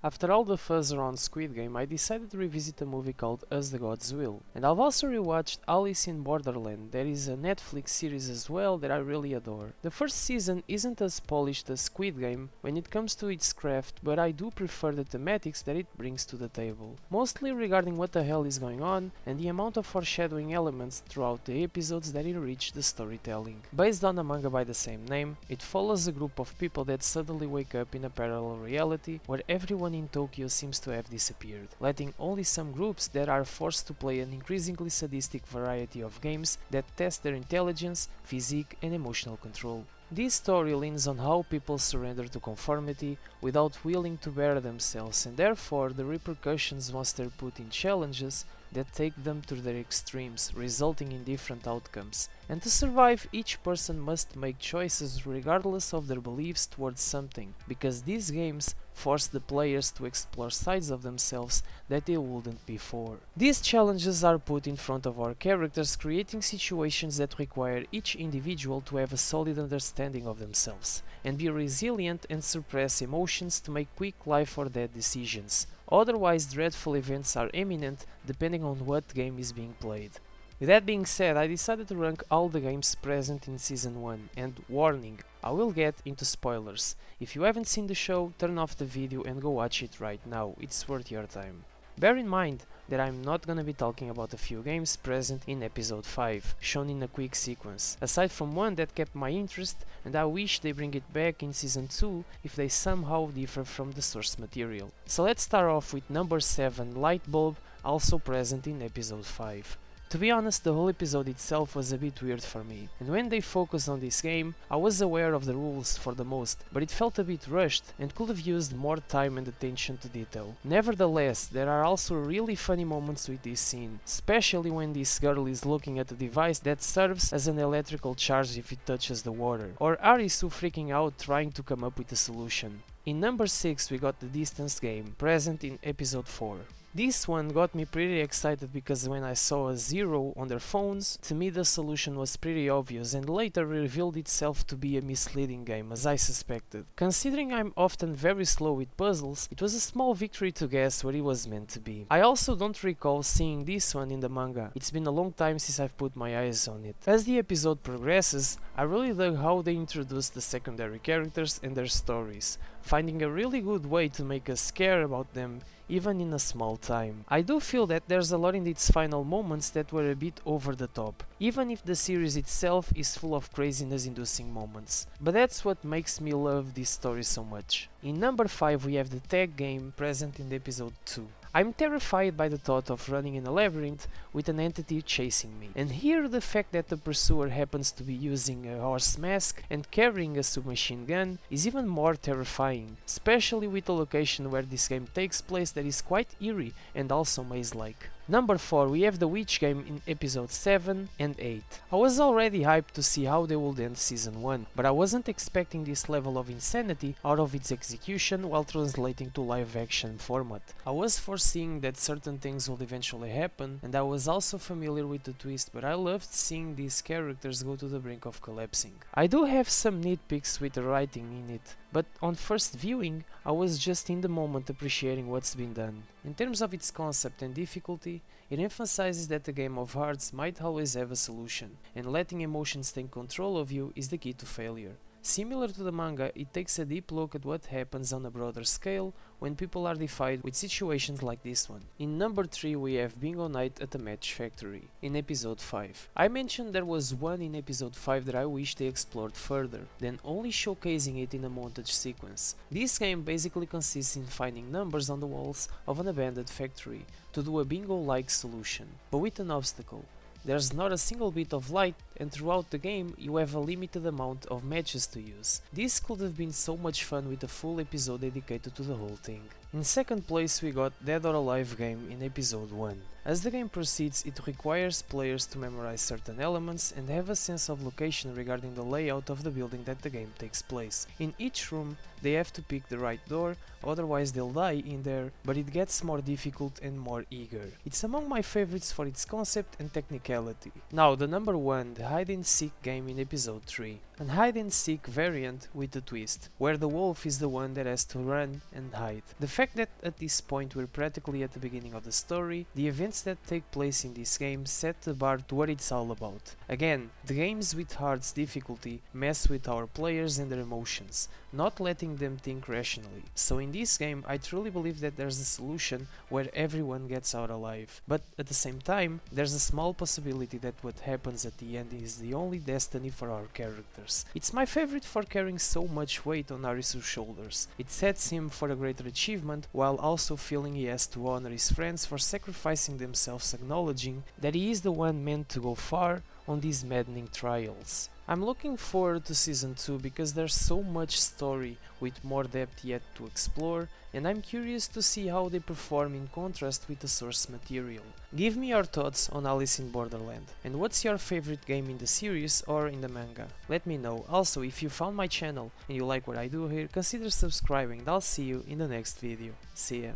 After all the fuzz around Squid Game, I decided to revisit a movie called As the Gods Will. And I've also rewatched Alice in Borderland. There is a Netflix series as well that I really adore. The first season isn't as polished as Squid Game when it comes to its craft, but I do prefer the thematics that it brings to the table. Mostly regarding what the hell is going on and the amount of foreshadowing elements throughout the episodes that enrich the storytelling. Based on a manga by the same name, it follows a group of people that suddenly wake up in a parallel reality where everyone in Tokyo seems to have disappeared, letting only some groups that are forced to play an increasingly sadistic variety of games that test their intelligence, physique and emotional control. This story leans on how people surrender to conformity without willing to bear themselves, and therefore the repercussions once they're put in challenges that take them to their extremes, resulting in different outcomes. And to survive, each person must make choices regardless of their beliefs towards something, because these games force the players to explore sides of themselves that they wouldn't before. These challenges are put in front of our characters, creating situations that require each individual to have a solid understanding of themselves, and be resilient and suppress emotions to make quick life or death decisions. Otherwise, dreadful events are imminent depending on what game is being played. With that being said, I decided to rank all the games present in Season 1, and warning, I will get into spoilers. If you haven't seen the show, turn off the video and go watch it right now, it's worth your time. Bear in mind that I'm not gonna be talking about a few games present in episode 5, shown in a quick sequence, aside from one that kept my interest and I wish they bring it back in season 2 if they somehow differ from the source material. So let's start off with number 7, Lightbulb, also present in episode 5. To be honest, the whole episode itself was a bit weird for me, and when they focused on this game, I was aware of the rules for the most, but it felt a bit rushed and could have used more time and attention to detail. Nevertheless, there are also really funny moments with this scene, especially when this girl is looking at a device that serves as an electrical charge if it touches the water, or Arisu freaking out trying to come up with a solution. In number 6 we got the Distance game, present in episode 4. This one got me pretty excited because when I saw a 0 on their phones, to me the solution was pretty obvious and later revealed itself to be a misleading game, as I suspected. Considering I'm often very slow with puzzles, it was a small victory to guess where it was meant to be. I also don't recall seeing this one in the manga, it's been a long time since I've put my eyes on it. As the episode progresses, I really dug how they introduced the secondary characters and their stories, finding a really good way to make us care about them even in a small time. I do feel that there's a lot in its final moments that were a bit over the top, even if the series itself is full of craziness inducing moments. But that's what makes me love this story so much. In number 5 we have the Tag game, present in episode 2. I'm terrified by the thought of running in a labyrinth with an entity chasing me, and here the fact that the pursuer happens to be using a horse mask and carrying a submachine gun is even more terrifying, especially with the location where this game takes place that is quite eerie and also maze-like. Number 4 we have the Witch game in episode 7 and 8. I was already hyped to see how they would end season 1, but I wasn't expecting this level of insanity out of its execution while translating to live action format. I was foreseeing that certain things would eventually happen, and I was also familiar with the twist, but I loved seeing these characters go to the brink of collapsing. I do have some nitpicks with the writing in it, but on first viewing, I was just in the moment appreciating what's been done. In terms of its concept and difficulty, it emphasizes that the game of hearts might always have a solution, and letting emotions take control of you is the key to failure. Similar to the manga, it takes a deep look at what happens on a broader scale when people are defied with situations like this one. In number 3 we have Bingo Night at the Match Factory, in episode 5. I mentioned there was one in episode 5 that I wish they explored further, than only showcasing it in a montage sequence. This game basically consists in finding numbers on the walls of an abandoned factory to do a bingo-like solution, but with an obstacle. There's not a single bit of light, and throughout the game you have a limited amount of matches to use. This could have been so much fun with a full episode dedicated to the whole thing. In second place we got Dead or Alive game in episode 1. As the game proceeds, it requires players to memorize certain elements and have a sense of location regarding the layout of the building that the game takes place. In each room they have to pick the right door, otherwise they'll die in there, but it gets more difficult and more eager. It's among my favorites for its concept and technicality. Now the number 1, the Hide and Seek game in episode 3. an hide-and-seek variant with a twist, where the wolf is the one that has to run and hide. The fact that at this point we're practically at the beginning of the story, the events that take place in this game set the bar to what it's all about. Again, the games with hard difficulty mess with our players and their emotions, not letting them think rationally. So in this game I truly believe that there's a solution where everyone gets out alive, but at the same time there's a small possibility that what happens at the end is the only destiny for our characters. It's my favorite for carrying so much weight on Arisu's shoulders. It sets him for a greater achievement while also feeling he has to honor his friends for sacrificing themselves, acknowledging that he is the one meant to go far on these maddening trials. I'm looking forward to Season 2 because there's so much story with more depth yet to explore, and I'm curious to see how they perform in contrast with the source material. Give me your thoughts on Alice in Borderland, and what's your favorite game in the series or in the manga? Let me know. Also, if you found my channel and you like what I do here, consider subscribing and I'll see you in the next video. See ya.